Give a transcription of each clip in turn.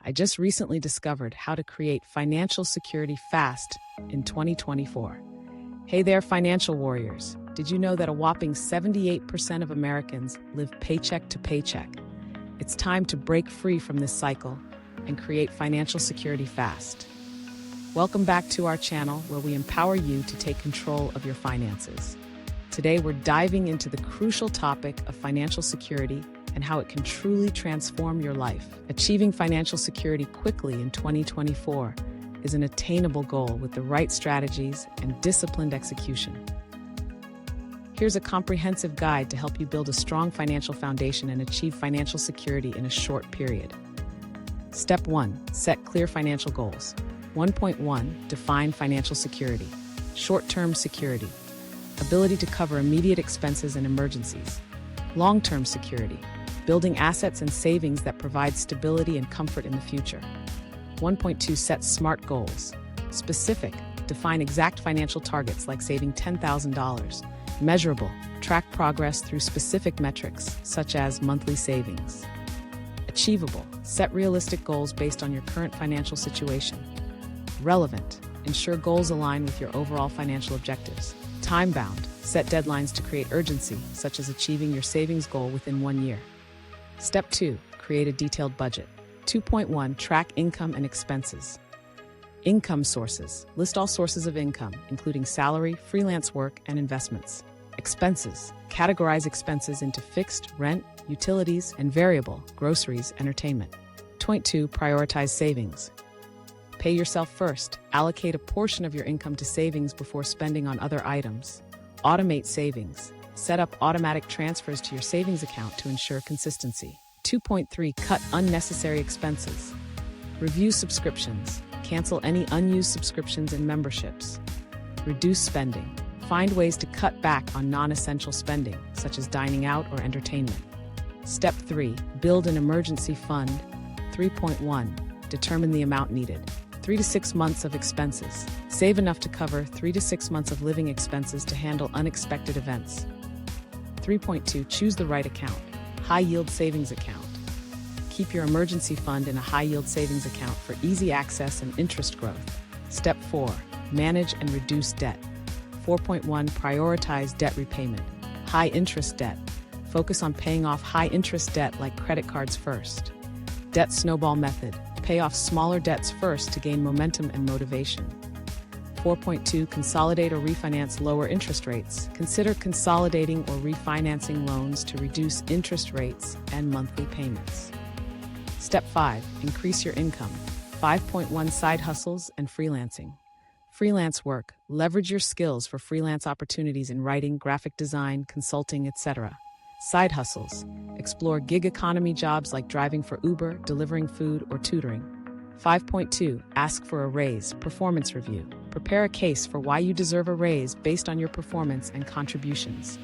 I just recently discovered how to create financial security fast in 2024. Hey there, financial warriors. Did you know that a whopping 78% of Americans live paycheck to paycheck? It's time to break free from this cycle and create financial security fast. Welcome back to our channel where we empower you to take control of your finances. Today, we're diving into the crucial topic of financial security and how it can truly transform your life. Achieving financial security quickly in 2024 is an attainable goal with the right strategies and disciplined execution. Here's a comprehensive guide to help you build a strong financial foundation and achieve financial security in a short period. Step 1. Set clear financial goals. 1.1. Define financial security. Short-term security. Ability to cover immediate expenses and emergencies. Long-term security. Building assets and savings that provide stability and comfort in the future. 1.2. Set SMART goals. Specific. Define exact financial targets like saving $10,000. Measurable. Track progress through specific metrics, such as monthly savings. Achievable. Set realistic goals based on your current financial situation. Relevant. Ensure goals align with your overall financial objectives. Time-bound. Set deadlines to create urgency, such as achieving your savings goal within 1 year. Step 2. Create a detailed budget. 2.1. Track income and expenses. Income sources. List all sources of income, including salary, freelance work, and investments. Expenses. Categorize expenses into fixed, rent, utilities, and variable, groceries, entertainment. 2. Prioritize savings. Pay yourself first. Allocate a portion of your income to savings before spending on other items. Automate savings. Set up automatic transfers to your savings account to ensure consistency. 2.3. Cut unnecessary expenses. Review subscriptions. Cancel any unused subscriptions and memberships. Reduce spending. Find ways to cut back on non-essential spending, such as dining out or entertainment. Step 3. Build an emergency fund. 3.1. Determine the amount needed. 3 to 6 months of expenses. Save enough to cover 3 to 6 months of living expenses to handle unexpected events. 3.2. Choose the right account. High-yield savings account. Keep your emergency fund in a high-yield savings account for easy access and interest growth. Step 4. Manage and reduce debt. 4.1. Prioritize debt repayment. High-interest debt. Focus on paying off high-interest debt like credit cards first. Debt snowball method. Pay off smaller debts first to gain momentum and motivation. 4.2. Consolidate or refinance lower interest rates. Consider consolidating or refinancing loans to reduce interest rates and monthly payments. Step 5. Increase your income. 5.1. Side hustles and freelancing. Freelance work. Leverage your skills for freelance opportunities in writing, graphic design, consulting, etc. Side hustles. Explore gig economy jobs like driving for Uber, delivering food, or tutoring. 5.2. Ask for a raise. Performance review. Prepare a case for why you deserve a raise based on your performance and contributions.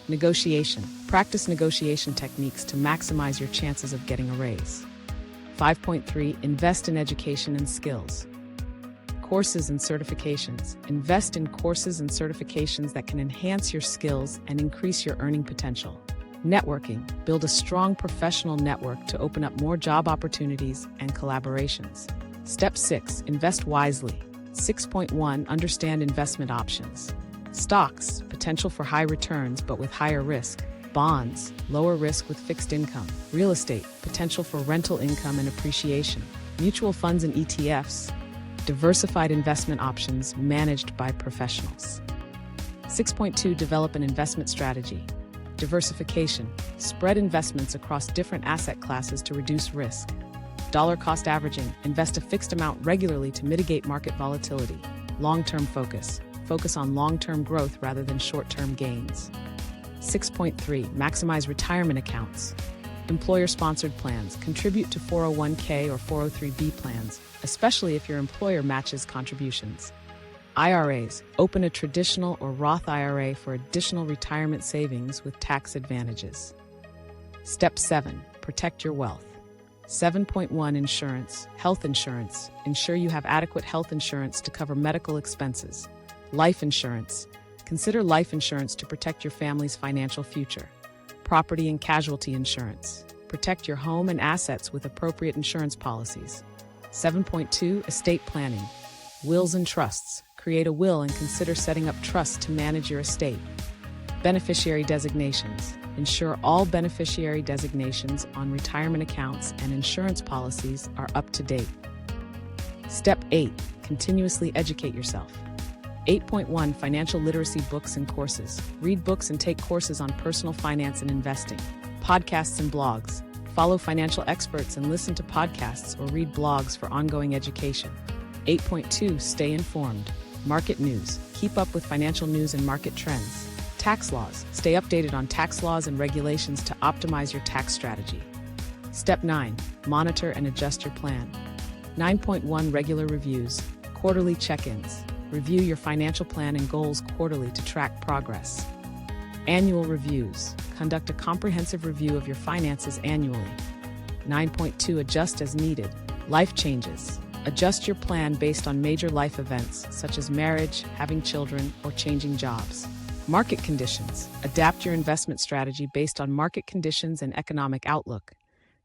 Negotiation. Practice negotiation techniques to maximize your chances of getting a raise. 5.3. Invest in education and skills. Courses and certifications. Invest in courses and certifications that can enhance your skills and increase your earning potential. Networking. Build a strong professional network to open up more job opportunities and collaborations. Step 6. Invest wisely. 6.1. Understand investment options. Stocks. Potential for high returns but with higher risk. Bonds. Lower risk with fixed income. Real estate. Potential for rental income and appreciation. Mutual funds and ETFs. Diversified investment options managed by professionals. 6.2. Develop an investment strategy. Diversification. Spread investments across different asset classes to reduce risk. Dollar cost averaging. Invest a fixed amount regularly to mitigate market volatility. Long-term focus. Focus on long-term growth rather than short-term gains. 6.3. Maximize retirement accounts. Employer-sponsored plans. Contribute to 401k or 403b plans, especially if your employer matches contributions. IRAs. Open a traditional or Roth IRA for additional retirement savings with tax advantages. Step 7. Protect your wealth. 7.1. Insurance. Health insurance. Ensure you have adequate health insurance to cover medical expenses. Life insurance. Consider life insurance to protect your family's financial future. Property and casualty insurance. protect your home and assets with appropriate insurance policies. 7.2 Estate planning. Wills and trusts. Create a will and consider setting up trusts to manage your estate. Beneficiary designations. Ensure all beneficiary designations on retirement accounts and insurance policies are up to date. Step 8. Continuously educate yourself. 8.1 Financial literacy books and courses. Read books and take courses on personal finance and investing. Podcasts and blogs. Follow financial experts and listen to podcasts or read blogs for ongoing education. 8.2 Stay informed. Market news. Keep up with financial news and market trends. Tax laws. Stay updated on tax laws and regulations to optimize your tax strategy. Step 9. Monitor and adjust your plan. 9.1 Regular reviews. Quarterly check-ins. Review your financial plan and goals quarterly to track progress. Annual reviews. Conduct a comprehensive review of your finances annually. 9.2 Adjust as needed. Life changes. Adjust your plan based on major life events such as marriage, having children, or changing jobs. Market conditions. Adapt your investment strategy based on market conditions and economic outlook.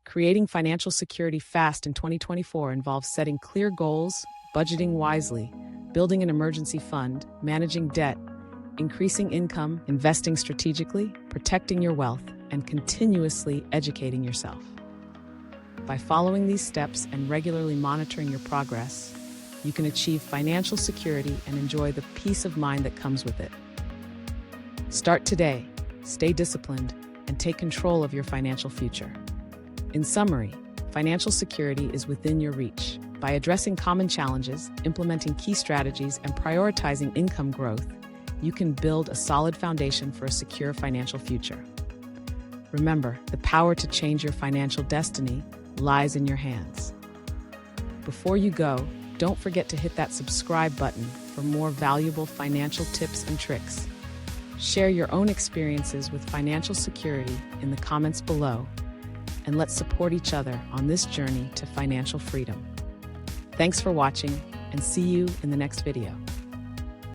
Creating financial security fast in 2024 involves setting clear goals, budgeting wisely, building an emergency fund, managing debt, increasing income, investing strategically, protecting your wealth, and continuously educating yourself. By following these steps and regularly monitoring your progress, you can achieve financial security and enjoy the peace of mind that comes with it. Start today, stay disciplined, and take control of your financial future. In summary, financial security is within your reach. By addressing common challenges, implementing key strategies, and prioritizing income growth, you can build a solid foundation for a secure financial future. Remember, the power to change your financial destiny lies in your hands. Before you go, don't forget to hit that subscribe button for more valuable financial tips and tricks. Share your own experiences with financial security in the comments below, and let's support each other on this journey to financial freedom. Thanks for watching, and see you in the next video.